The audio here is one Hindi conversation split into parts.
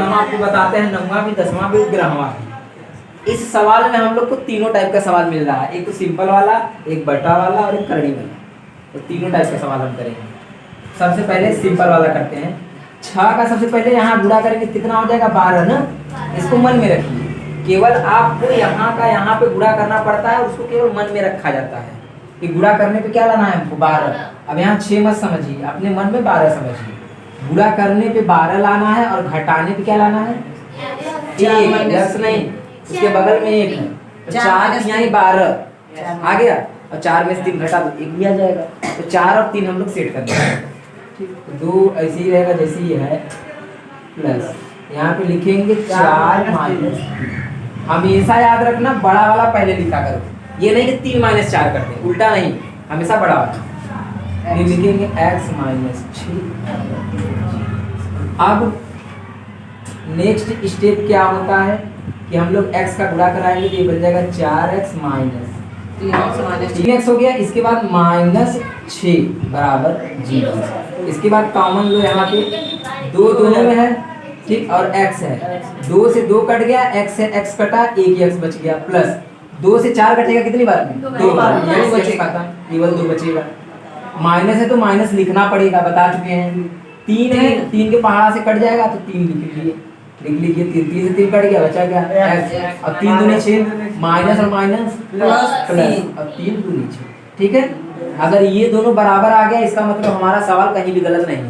हम आपको बताते हैं 9वां भी 10वां भी 11वां भी। इस सवाल में हम लोग को तीनों टाइप का सवाल मिल रहा है, एक तो सिंपल वाला, एक बटा वाला और एक करड़ी वाला। तो तीनों टाइप का सवाल हम करेंगे। सबसे पहले सिंपल वाला करते हैं। 6 का सबसे पहले यहाँ गुणा करेंगे, कितना हो जाएगा 12 ना। इसको मन में रखिए, केवल आपको यहाँ का यहाँ पे गुणा करना पड़ता है, उसको केवल मन में रखा जाता है कि गुणा करने पे क्या लाना है हमको 12। अब यहाँ 6 मत समझिए, अपने मन में 12 समझिए। गुणा करने पे 12 लाना है और घटाने पे क्या लाना है 1 नहीं, उसके बगल में 1 है। 4 यहाँ 12 आ गया और 4 में से 3 घटा दो 1 भी आ जाएगा। तो 4 और 3 हम लोग सेट कर देंगे। 2 ऐसे ही रहेगा जैसे ये है, प्लस यहाँ पे लिखेंगे 4 माइनस। हमेशा याद रखना बड़ा वाला पहले लिखा करो, ये नहीं कि 3 माइनस 4 करते हैं, उल्टा नहीं, हमेशा बड़ा वाला। ये लिखेंगे x माइनस 6। अब नेक्स्ट स्टेप क्या होता है कि हम लोग x का गुणा कराएंगे तो ये बन जाएगा 4x माइनस 3x हो गया। इसके बाद माइनस 6 बराबर 0। इसके बाद कॉमन लो यहाँ पे 2 दोनों में है, ठीक, और x है। 2 से 2 कट गया, x से x कटा, एक ही x बच गया, प्लस 2 से 4 कटेगा कितनी बार में 2 बार, केवल 2 बचेगा। माइनस है तो माइनस लिखना पड़ेगा, बता चुके हैं। 3 है, 3 के पहाड़ा से कट जाएगा तो 3 लिख लीजिए। 3 से 3 कट गया, बचा क्या x, और 3 दूनी 6, माइनस और माइनस प्लस, और 3 दूनी 6, ठीक है। अगर ये दोनों बराबर आ गया, इसका मतलब हमारा सवाल कहीं भी गलत नहीं है।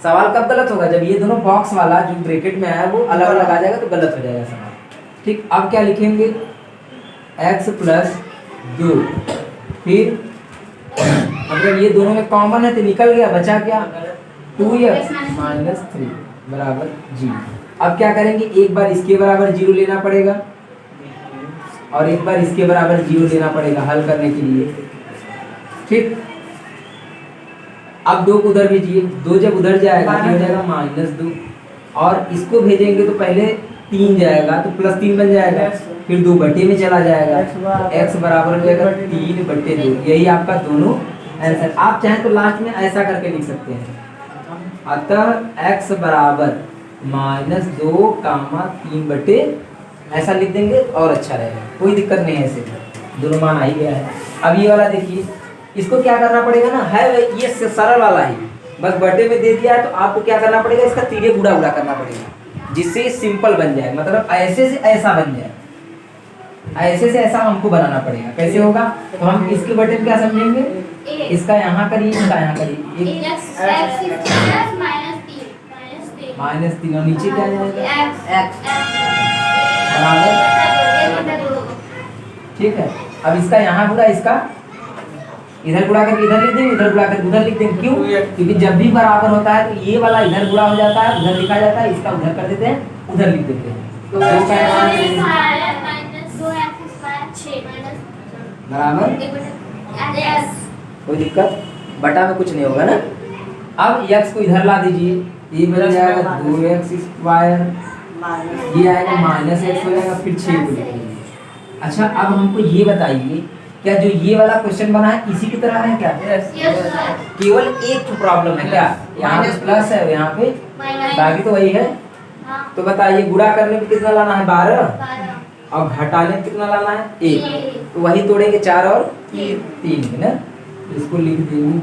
सवाल कब गलत होगा, जब ये दोनों बॉक्स वाला जो ब्रैकेट में आया वो अलग अलग आ जाएगा तो गलत हो जाएगा सवाल, ठीक। अब क्या लिखेंगे x प्लस 2, फिर अगर ये दोनों में कॉमन है तो निकल गया, बचा क्या 2x माइनस 3 बराबर 0। अब क्या करेंगे, एक बार इसके बराबर 0 लेना पड़ेगा और एक बार इसके बराबर 0 लेना पड़ेगा हल करने के लिए, ठीक। अब 2 को उधर भेजिए, 2 जब उधर जाएगा तो हो जाएगा माइनस 2, और इसको भेजेंगे तो पहले 3 जाएगा तो प्लस 3 बन जाएगा, फिर 2 बटे में चला जाएगा, x बराबर हो जाएगा 3 बटे 2। यही आपका दोनों आंसर। आप चाहें तो लास्ट में ऐसा करके लिख सकते हैं, अतः x बराबर माइनस 2 कामा 3 बटे, ऐसा लिख देंगे और अच्छा रहेगा, कोई दिक्कत नहीं है, ऐसे दोनों मान आ ही गया है। अब ये वाला देखिए, इसको क्या करना पड़ेगा ना, है ये सरल वाला ही, बस बटे में दे दिया है तो आपको क्या करना पड़ेगा, इसका तीरे गुणा करना पड़ेगा जिससे सिंपल बन जाए, मतलब ऐसे से ऐसा बन जाए, ऐसे से ऐसा हमको बनाना पड़ेगा। कैसे होगा, तो हम इसके बटे में क्या समझेंगे, इसका यहाँ करिए, इसका यहाँ करिए, माइनस 3 और नीचे क्या जाएगा बराबर, ठीक है। अब इसका यहाँ गुणा, इसका इधर गुणा करके इधर लिख देंगे, इधर गुणा करके उधर लिख देंगे। क्यों, क्योंकि जब भी बराबर होता है तो ये वाला इधर गुणा हो जाता है, उधर लिखा जाता है, इसका उधर कर देते हैं, उधर लिख देते हैं। तो बराबर, कोई दिक्कत, बटा में कुछ नहीं होगा ना। अब x को इधर ला दीजिए, ये बन जाएगा 2x स्क्वायर, ये आएगा माइनस x हो जाएगा, फिर 6 को लिखेंगे। अच्छा, अब हमको ये बताइए, क्या जो ये वाला क्वेश्चन बना है इसी की तरह है क्या? केवल एक तो प्रॉब्लम है, क्या यहाँ पे प्लस है और यहाँ पे बाकी तो वही है। तो बताइए गुणा करने पे कितना लाना है 12 और घटाने पे कितना लाना है 1, तो वही तोड़ेंगे 4 और 3 है ना। इसको लिख देंगे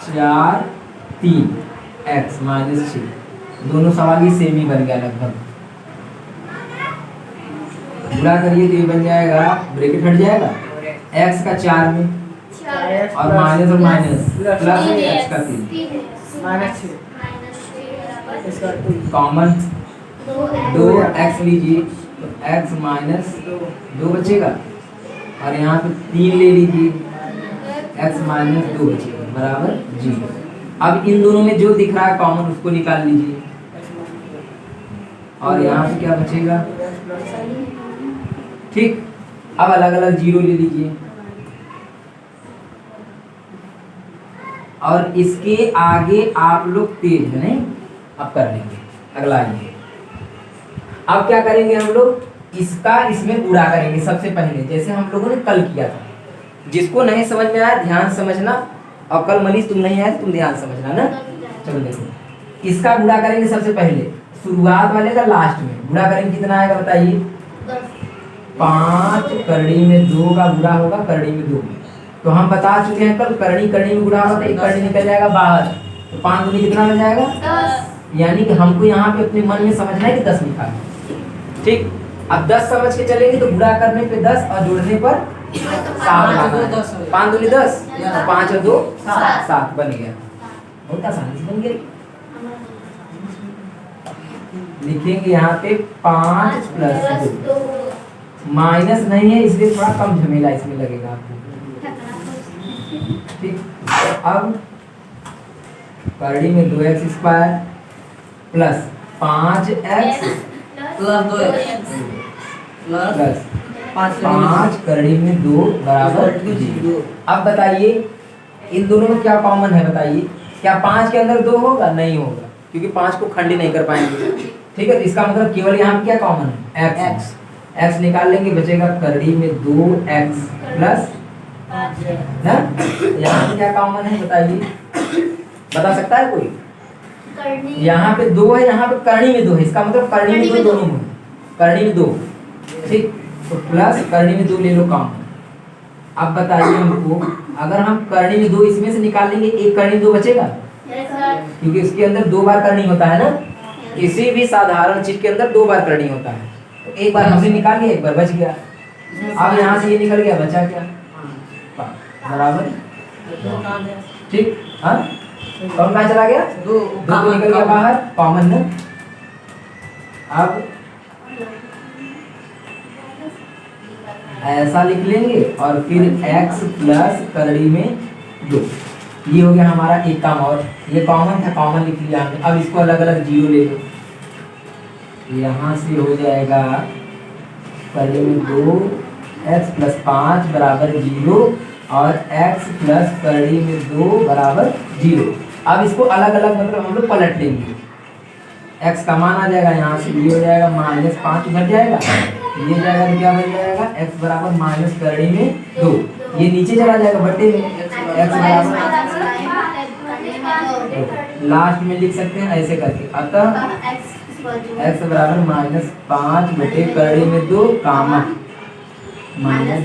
4 3 x माइनस 6, दोनों सवाल ही सेम ही बन गया लगभग। गुणा करिए तो ये बन जाएगा, ब्रैकेट हट जाएगा, x का 4 में और माइनस और माइनस प्लस x का 3 कॉमन 2x लीजिए तो x माइनस 2 बचेगा और यहाँ पे 3 ले लीजिए, x माइनस 2 बचेगा बराबर 0। अब इन दोनों में जो दिख रहा है कॉमन उसको निकाल लीजिए और यहाँ पे क्या बचेगा, ठीक। अब अलग अलग 0 ले लीजिए और इसके आगे आप लोग तेज है नहीं, अब कर लेंगे अगला ये। अब क्या करेंगे हम लोग, इसका इसमें गुणा करेंगे सबसे पहले, जैसे हम लोगों ने कल किया था। जिसको नहीं समझ में आया ध्यान समझना, और कल मनीष तुम नहीं आया तुम ध्यान समझना ना। चलो देखो, इसका गुणा करेंगे सबसे पहले, शुरुआत वाले का लास्ट में गुणा करेंगे, कितना आएगा बताइए? 5 करड़ी में 2 का गुणा होगा करड़ी में 2 में। तो हम बता चुके हैं कल, करड़ी करड़ी में गुणा होगा तो एक करड़ी निकल जाएगा बाहर, तो 5 दूनी कितना बन जाएगा? 10। यानी कि हमको यहाँ पे अपने मन में समझना है कि 10 लिखा है, ठीक। अब 10 समझ के चलेंगे तो गुणा करने पे 10 और जोड़ने पर 7, 5 दूनी 10, 5 और 2 7 बन गया। बहुत आसानी से बन गया। लिखेंगे यहाँ पे 5 प्लस 2, माइनस नहीं है इसलिए थोड़ा कम झमेला इसमें लगेगा आपको, ठीक। अब करड़ी में 2x square plus 5x plus 2x plus 5 करड़ी में 2 बराबर 0। अब बताइए इन दोनों में क्या कॉमन है बताइए? क्या 5 के अंदर 2 होगा? नहीं होगा, क्योंकि 5 को खंड ही नहीं कर पाएंगे, ठीक है। तो इसका मतलब केवल यहाँ पे क्या कॉमन है? x। x निकाल लेंगे, बचेगा करड़ी में 2x प्लस ना, यहाँ पे क्या कॉमन है बताइए? बता सकता है कोई? यहाँ पे 2 है, यहाँ पे करड़ी में 2 है, इसका मतलब करड़ी में 2 दोनों में, करड़ी में 2, ठीक। तो प्लस करड़ी में 2 ले लो कॉमन। अब बताइए हमको, अगर हम करड़ी में 2 इसमें से निकाल लेंगे, एक करड़ी में 2 बचेगा? क्योंकि उसके अंदर 2 बार करनी होता है ना, किसी भी साधारण चीज के अंदर 2 बार करनी होता है। तो एक बार हमने निकाल लिया, एक बार बच गया। अब यहाँ से ये निकल गया, बचा क्या? बराबर, ठीक। हाँ, कौन कहाँ चला गया? 2 तो निकल गया बाहर, कॉमन है। अब ऐसा लिख लेंगे और फिर x प्लस करड़ी में 2, ये हो गया हमारा एक काम। और ये कॉमन था, कॉमन लिख लिया हमने। अब इसको अलग अलग 0 ले लो, यहाँ से हो जाएगा करड़ी में 2x प्लस 5 बराबर 0 और x प्लस करड़ी में 2 बराबर 0। अब इसको अलग अलग मतलब हम लोग पलट लेंगे, x का मान आ जाएगा यहाँ से, ये हो जाएगा -5 घट जाएगा, ये जाएगा तो क्या बन जाएगा? x बराबर माइनस करड़ी में 2, ये नीचे चला जाएगा बटे में, x बराबर लास्ट में लिख सकते हैं ऐसे करके। अतः x बराबर -5 बटे करड़ी में 2 कामा माइनस,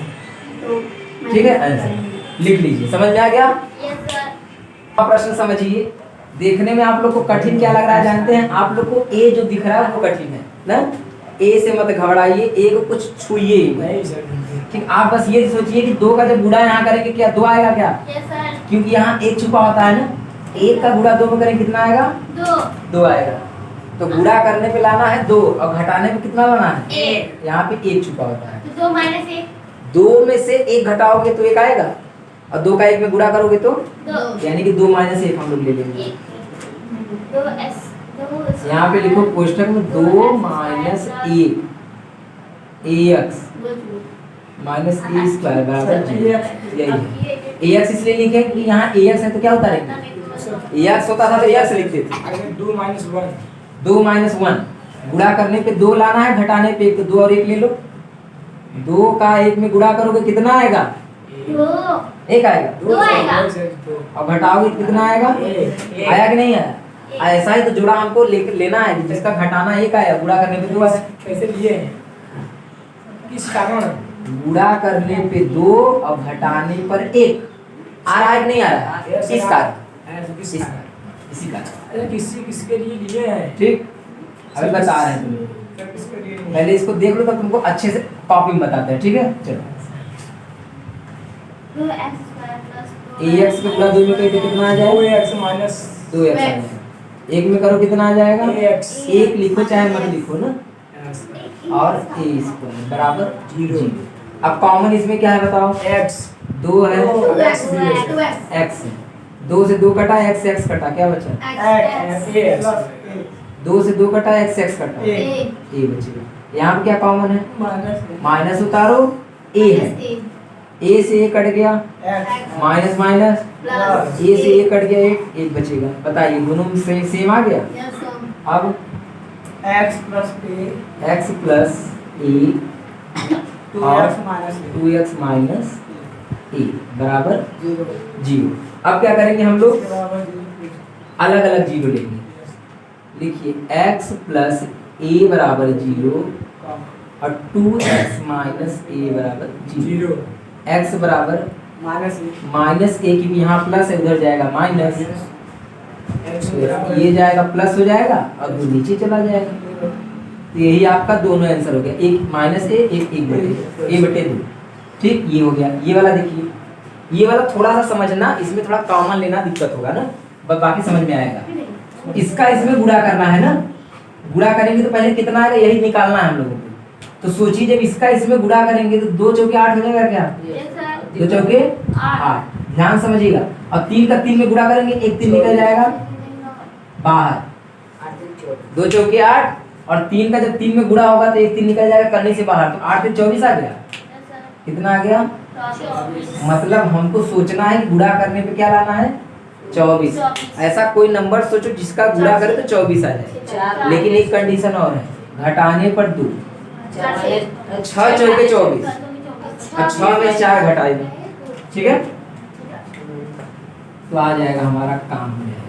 ठीक है। ऐसे लिख लीजिए, समझ में आ गया? अब प्रश्न समझिए, देखने में आप लोग को कठिन क्या लग रहा है जानते हैं? आप लोग को a जो दिख रहा है वो कठिन है ना, a से मत घबराइए, a को कुछ छुइए ही, ठीक। आप बस ये सोचिए कि 2 का जब गुणा यहाँ करेंगे क्या 2 आएगा क्या? क्योंकि यहाँ 1 छुपा होता है ना, 1 का गुणा 2 में करेंगे कितना आएगा? 2 आएगा। तो गुणा करने पे लाना है 2 और घटाने पे कितना लाना है? 1। यहाँ पे 1 छुपा होता है, 2 माइनस 1, 2 में से 1 घटाओगे तो 1 आएगा, और 2 का 1 में गुणा करोगे तो 2, यानी कि 2 माइनस 1 हम लोग ले लेंगे। 2s यहाँ पे लिखो कोष्ठक में 2 minus 1 ax minus a square बराबर 0, यही है। ax इसलिए लिखे कि यहाँ ax है तो क्या होता है? ax होता था तो ax लिख देते। 2 माइनस 1, 2 माइनस 1 गुणा करने पे 2 लाना है, घटाने पे 1, तो 2 और 1 ले लो। 2 का 1 में गुणा करोगे कितना आएगा? 1 आएगा। 2 आएगा। और घटाओगे कितना आएगा? आया कि नहीं आया? ऐसा ही तो जुड़ा हमको लेना है, जिसका घटाना 1 आया, गुणा करने पे 2 आया। कैसे लिए हैं? किस कारण? गुणा करने पे 2 और घटाने पर 1 आ रहा है कि नहीं आ रहा है? इस कारण, इसी कारण किसके लिए लिए हैं? ठीक, अभी बता रहे हैं तुम्हें, पहले इसको देख लो तब तुमको अच्छे से कॉपी में बताते हैं, ठीक है। चलो, 2x स्क्वायर प्लस ax का गुणा 2 में करें तो कितना आ जाएगा? 2x माइनस 2x आ जाएगा। 1 में करो कितना आ जाएगा? ax 1 लिखो चाहे मत लिखो ना, और a स्क्वायर बराबर 0। अब कॉमन इसमें क्या है बताओ? x 2 है, 2x x 2 से 2 कटा, x कटा, क्या बचा? 2 से 2 कटा, x कटा, a बचेगा। यहाँ पे क्या कॉमन है? माइनस उतारो, a है, a से 1 कट गया, माइनस माइनस, a से 1 कट गया, 1 बचेगा। बताइए दोनों में से सेम आ गया। अब x plus a x plus a 2x minus a बराबर 0। अब क्या करेंगे हम लोग? अलग अलग जीरो लेंगे। लिखिए x प्लस ए बराबर 0 और 2x माइनस ए बराबर 0। x बराबर माइनस ए, क्योंकि यहाँ प्लस है उधर जाएगा माइनस, ये जाएगा प्लस हो जाएगा और दो नीचे चला जाएगा। तो यही आपका दोनों आंसर हो गया, एक माइनस ए, एक बटे 2। ठीक, ये हो गया। ये वाला देखिए, ये वाला थोड़ा सा समझना, इसमें थोड़ा कॉमन लेना दिक्कत होगा ना, बाकी समझ में आएगा। इसका इसमें गुणा करना है ना, गुणा करेंगे तो पहले कितना आएगा यही निकालना है हम लोगों को। तो सोचिए जब इसका इसमें गुणा करेंगे तो 2 चौके 8 हो जाएगा क्या? 2 चौके 8, ध्यान समझिएगा। और 3 का 3 में गुणा करेंगे, 1 3 निकल जाएगा बाहर, 2 चौके 8 और 3 का जब 3 में गुणा होगा तो 1 3 निकल जाएगा करने से बाहर, तो 8 से 24 आ गया। कितना आ गया? मतलब हमको सोचना है गुणा करने पे क्या लाना है? 24। ऐसा कोई नंबर सोचो जिसका गुणा करे तो 24 आ जाए, लेकिन एक कंडीशन और है, घटाने पर 2, 6 चौके 24 और 6 में 4 घटाएंगे, ठीक है? तो आ जाएगा हमारा काम हो जाएगा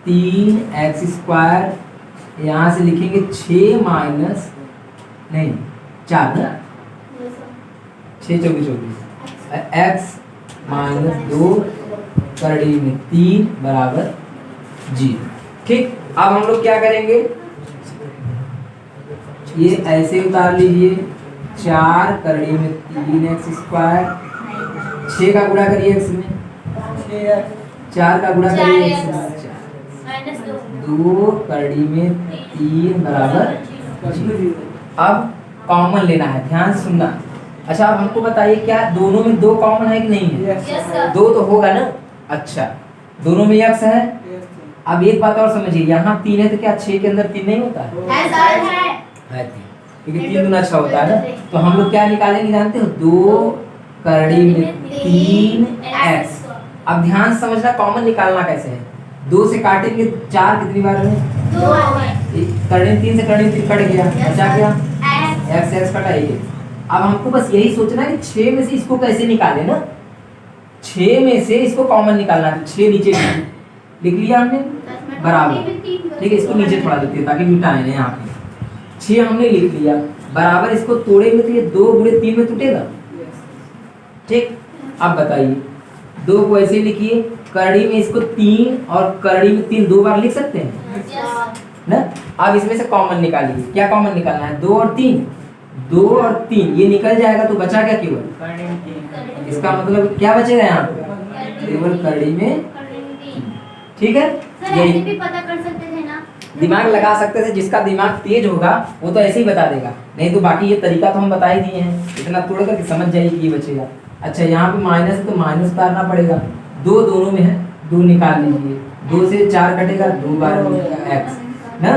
3x स्क्वायर, यहाँ से लिखेंगे 6 माइनस नहीं 4 ना, 6 चौके 24, x माइनस 2 करड़ी में 3 बराबर 0। ठीक, अब हम लोग क्या करेंगे, ये ऐसे उतार लीजिए, 4 करड़ी में 3x स्क्वायर, 6 का गुणा करिए x में, 4 का गुणा करिए x में, 2 करड़ी में 3 बराबर 0। अब कॉमन लेना है, ध्यान से सुनना। अच्छा, अब हमको बताइए क्या दोनों में 2 कॉमन है कि नहीं है? 2 तो होगा ना। अच्छा, दोनों में x है। अब एक बात और समझिए, यहाँ 3 है तो क्या 6 के अंदर 3 नहीं होता है? है 3, क्योंकि 3 दूना 6 होता है ना। तो हम लोग क्या निकालेंगे जानते हो? 2 करड़ी में 3x। अब ध्यान से समझना कॉमन निकालना कैसे है। 2 से काटेंगे 4 कितनी बार में? 2। करड़ी में 3 से करड़ी में 3 कट गया, बचा क्या? x कटा 1। अब हमको बस यही सोचना है कि 6 में से इसको कैसे निकालें ना, 6 में से इसको कॉमन निकालना है। 6 नीचे लिख लिया हमने बराबर, ठीक है? इसको नीचे थोड़ा लिखते हैं ताकि मिटाएं यहाँ पे। 6 हमने लिख लिया बराबर, इसको तोड़ेंगे तो ये 2 गुणे 3 में टूटेगा। ठीक, अब बताइए 2 को ऐसे लिखिए, करड़ी में इसको 3 और करड़ी में 3 2 बार लिख सकते हैं ना। अब इसमें से कॉमन निकालिए, क्या कॉमन निकालना है? 2 और 3, 2 और 3 ये निकल जाएगा तो बचा क्या? केवल, इसका मतलब क्या बचेगा यहाँ पे? केवल करड़ी में। ठीक है, यही भी पता कर सकते थे ना, दिमाग लगा सकते थे। जिसका दिमाग तेज होगा वो तो ऐसे ही बता देगा, नहीं तो बाकी ये तरीका तो हम बता ही दिए हैं, इतना तोड़ करके समझ जाइए कि ये बचेगा। अच्छा, यहाँ पे माइनस है तो माइनस उतारना पड़ेगा, 2 दोनों में है, 2 निकाल लीजिए। 2 से 4 कटेगा, 2 बार x ना,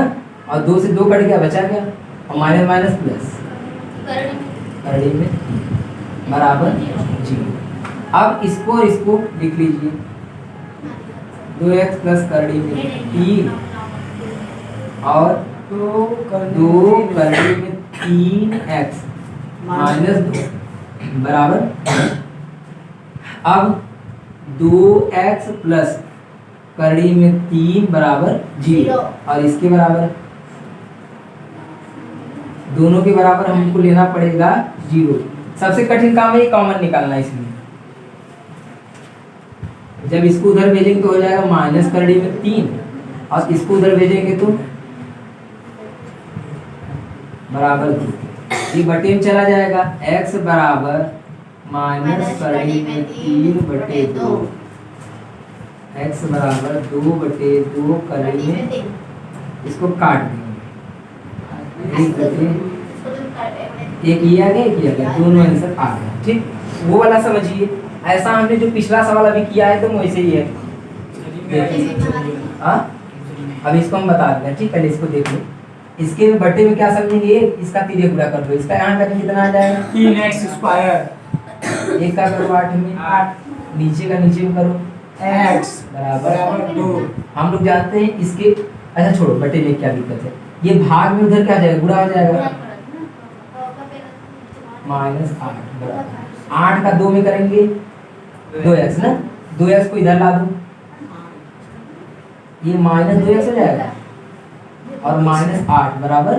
और 2 से 2 कट गया, बचा गया, और माइनस माइनस प्लस करड़ी में बराबर 0। अब इसको और इसको लिख लीजिए, 2x प्लस करड़ी में 3 और 2 करड़ी में 3x माइनस 2 बराबर, अब 2x प्लस करड़ी में 3 बराबर 0 और इसके बराबर, दोनों के बराबर हमको लेना पड़ेगा 0। सबसे कठिन काम है ये कॉमन निकालना। इसमें जब इसको उधर भेजेंगे तो हो जाएगा माइनस करड़ी में 3 और इसको उधर भेजेंगे तो बराबर 2, ये बटे में चला जाएगा। x बराबर माइनस करड़ी में 3 बटे 2, x बराबर 2 बटे 2 करड़ी में, इसको काट देंगे, एक ये आ गया, एक ये आ गया, दोनों आंसर आ गया। ठीक, वो वाला समझिए। ऐसा हमने जो पिछला सवाल अभी किया है तो वैसे ही है। अब इसको हम बता देते हैं। ठीक, पहले इसको देख लो, इसके बटे में क्या समझेंगे, इसका 3 गुणा कर दो, इसका यहाँ का कितना आ जाएगा? 3x स्क्वायर, एक का करो 8 में 8, नीचे का नीचे में करो, x बराबर 2। हम लोग जानते हैं इसके, अच्छा छोड़ो बटे में क्या दिक्कत है, ये भाग में उधर क्या जाएगा? गुणा हो जाएगा, माइनस 8 बराबर 8 का 2 में करेंगे 2x ना, 2x को इधर ला दो, ये माइनस 2x हो जाएगा और माइनस 8 बराबर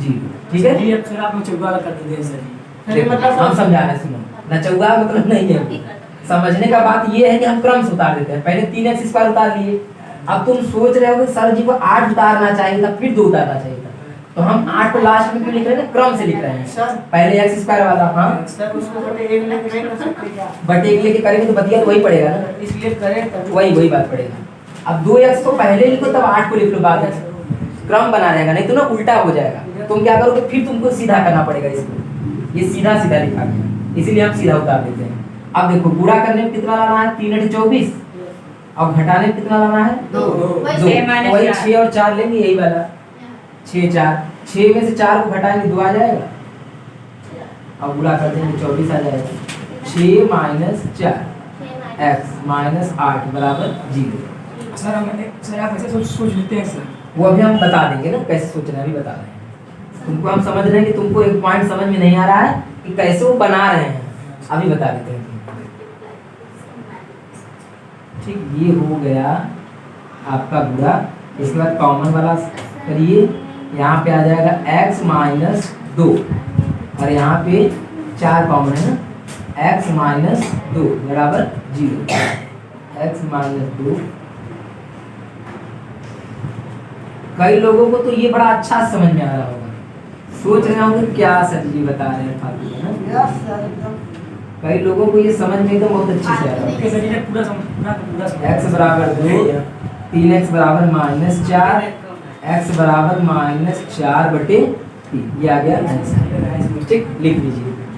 0। ठीक है, ये फिर आप चौका कर देते हैं सर जी। देखो, हम समझा रहे हैं, सुनो ना, चौगा मतलब नहीं है। समझने का बात ये है कि हम क्रम से उतार देते हैं। पहले 3x स्क्वायर उतार लिए, अब तुम सोच रहे हो कि सर जी को 8 उतारना चाहिए था, फिर 2 उतारना चाहिए था, तो हम 8 को लास्ट में क्यों लिख रहे हैं? क्रम से लिख रहे हैं। सर पहले x स्क्वायर वाला, हाँ सर उसको बटे एक लेके नहीं कर सकते क्या? बटे 1 लेके करेंगे तो बतिया तो वही पड़ेगा ना, इसलिए करें तब वही बात पड़ेगा। अब 2x को पहले लिखो तब 8 को लिख लो बाद में, क्रम बना रहेगा, नहीं तो ना उल्टा हो जाएगा। तुम क्या करोगे, फिर तुमको सीधा करना पड़ेगा इसको, ये सीधा सीधा लिखा गया, इसीलिए हम सीधा उतार देते हैं। अब देखो, गुणा करने में कितना लाना है? 3 8 24, और घटाने में कितना लाना है? 2 2। वही 6 और 4 लेंगे, यही वाला 6 4, 6 में से 4 को घटाएंगे 2 आ जाएगा, अब गुणा कर देंगे 24 आ जाएगा। 6 माइनस 4 x माइनस 8 बराबर 0। सर आप ऐसे सोच लेते हैं सर। वो अभी हम बता देंगे ना, कैसे सोचना है अभी बता रहे हैं। तुमको हम समझ रहे हैं कि तुमको एक पॉइंट समझ में नहीं आ रहा है कि कैसे वो बना रहे हैं, अभी बता देते हैं। ठीक, ये हो गया आपका गुणा। इसके बाद कॉमन वाला करिए, यहाँ पे आ जाएगा x माइनस 2 और यहाँ पे 4 कॉमन है ना, x माइनस 2 बराबर 0। x माइनस 2, कई लोगों को तो ये बड़ा अच्छा समझ में आ रहा होगा, सोच रहे होंगे क्या सर जी बता रहे हैं फालतू, है ना। यस सर एकदम। कई लोगों को ये समझ में एकदम बहुत अच्छे से आ रहा है। ओके सर ये पूरा समझ x बराबर 2, 3x बराबर माइनस 4, x बराबर माइनस 4 बटे 3, ये आ गया आंसर। ठीक, लिख लीजिए।